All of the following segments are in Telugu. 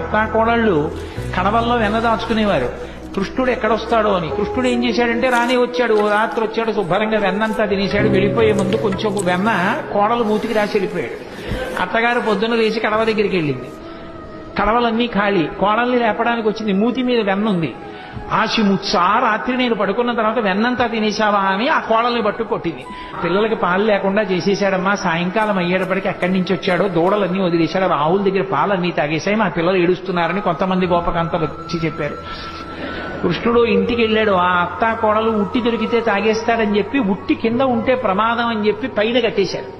అత్తాకోడళ్ళు కడవల్లో వెన్న దాచుకునేవారు. కృష్ణుడు ఎక్కడొస్తాడో అని. కృష్ణుడు ఏం చేశాడంటే రానే వచ్చాడు, ఓ రాత్రి వచ్చాడు, శుభ్రంగా వెన్నంతా తినేశాడు. వెళ్ళిపోయే ముందు కొంచెం వెన్న కోడలు మూతికి రాసి వెళ్ళిపోయాడు. అత్తగారు పొద్దున్న లేచి కడవ దగ్గరికి వెళ్ళింది. కడవలన్నీ ఖాళీ. కోడల్ని లేపడానికి వచ్చింది. మూతి మీద వెన్న ఉంది. ఆశిముచ్చా రాత్రి నేను పడుకున్న తర్వాత వెన్నంతా తినేశావా అని ఆ కోడల్ని పట్టు కొట్టింది. పిల్లలకి పాలు లేకుండా చేసేశాడమ్మా. సాయంకాలం అయ్యేటప్పటికి ఎక్కడి నుంచి వచ్చాడో దూడలన్నీ వదిలేశాడు. ఆవుల దగ్గర పాలన్నీ తాగేశాయి. మా పిల్లలు ఏడుస్తున్నారని కొంతమంది గోపకాంతలు వచ్చి చెప్పారు. కృష్ణుడు ఇంటికి వెళ్ళాడు. ఆ అత్తా కోడలు ఉట్టి దొరికితే తాగేస్తాడని చెప్పి ఉట్టి కింద ఉంటే ప్రమాదం అని చెప్పి పైన కట్టేశారు.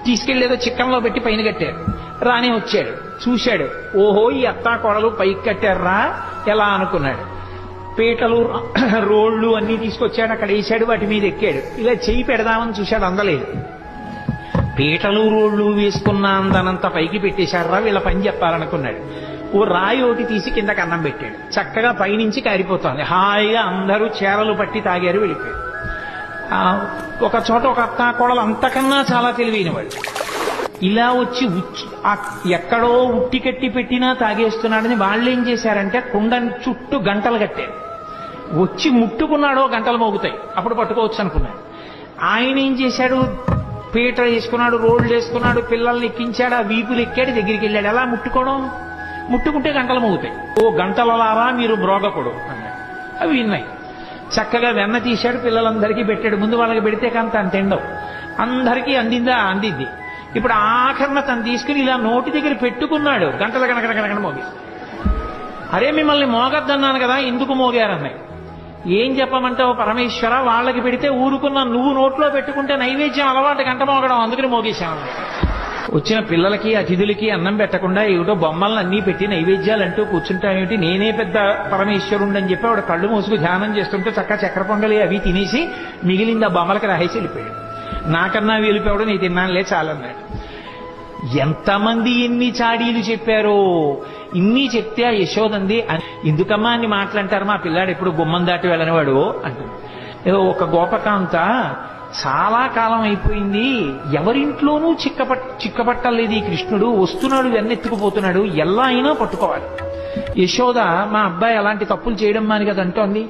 తీసుకెళ్లేదో చిక్కంలో పెట్టి పైన కట్టారు. రానే వచ్చాడు, చూశాడు. ఓహో, ఈ అత్తా కోడలు పైకి కట్టారా ఎలా అనుకున్నాడు. పీటలు రోళ్లు అన్ని తీసుకొచ్చాడు, అక్కడ వేసాడు, వాటి మీద ఎక్కాడు. ఇలా చెయ్యి పెడదామని చూశాడు, అందలేదు. పీటలు రోళ్లు వేసుకున్న అందనంత పైకి పెట్టేశారా, వీళ్ళ పని చెప్పాలనుకున్నాడు. ఓ రాయి ఒకటి తీసి కిందకి అన్నం పెట్టాడు. చక్కగా పైనుంచి కారిపోతోంది. హాయిగా అందరూ చేరలు పట్టి తాగారు, వెళ్ళిపోయాడు. ఒక చోట ఒక అత్తా కోడలు అంతకన్నా చాలా తెలివైనవాడు. ఇలా వచ్చి ఎక్కడో ఉట్టి కట్టి పెట్టినా తాగేస్తున్నాడని వాళ్ళు ఏం చేశారంటే కుండ చుట్టూ గంటలు కట్టారు. వచ్చి ముట్టుకున్నాడో గంటలు మోగుతాయి, అప్పుడు పట్టుకోవచ్చు అనుకున్నాడు. ఆయన ఏం చేశాడు, పీట వేసుకున్నాడు, రోడ్లు వేసుకున్నాడు, పిల్లల్ని ఎక్కించాడు, ఆ వీపులు ఎక్కాడు, దగ్గరికి వెళ్ళాడు. ఎలా ముట్టుకోవడం, ముట్టుకుంటే గంటలు మోగుతాయి. ఓ గంటలలారా మీరు మ్రోగకూడదు అన్నాడు. అవి విన్నాయి. చక్కగా వెన్న తీశాడు, పిల్లలందరికీ పెట్టాడు. ముందు వాళ్ళకి పెడితే కాంత అంత ఎండవు. అందరికీ అందింది. ఇప్పుడు ఆఖరణ తను తీసుకుని ఇలా నోటి దగ్గర పెట్టుకున్నాడు. గంటల గనక మోగి. అరే మిమ్మల్ని మోగద్దన్నాను కదా, ఎందుకు మోగారన్నాయి. ఏం చెప్పమంటావు పరమేశ్వర, వాళ్ళకి పెడితే ఊరుకున్నా, నువ్వు నోట్లో పెట్టుకుంటే నైవేద్యం అలవాటు గంట మోగడం, అందుకని మోగేశాను. వచ్చిన పిల్లలకి అతిథులకి అన్నం పెట్టకుండా ఏమిటో బొమ్మలను అన్నీ పెట్టి నైవేద్యాలు అంటూ కూర్చుంటామేమిటి, నేనే పెద్ద పరమేశ్వరుండని చెప్పి ఆవిడ కళ్ళు మూసుకు ధ్యానం చేస్తుంటే చక్క చక్కెర పొంగలి అవి తినేసి మిగిలింది ఆ బొమ్మలకి రాసేసి వెళ్ళిపోయాడు. నాకన్నా వెళ్ళిపోయాడు, నీ తిన్నానులే చాలన్నాడు. ఎంతమంది ఎన్ని చాడీలు చెప్పారో. ఇన్ని చెప్తే ఆ యశోదంది, ఎందుకమ్మా అన్ని మాటలంటారు, మా పిల్లాడు ఎప్పుడు గుమ్మం దాటి వెళ్ళనివాడు అంటుంది. ఏదో ఒక గోపకాంత చాలా కాలం అయిపోయింది, ఎవరింట్లోనూ చిక్కపట్టలేదు ఈ కృష్ణుడు, వస్తున్నాడు వెన్నెత్తుకుపోతున్నాడు, ఎలా అయినా పట్టుకోవాలి. యశోద మా అబ్బాయి అలాంటి తప్పులు చేయడం మాని కదా అంటోంది.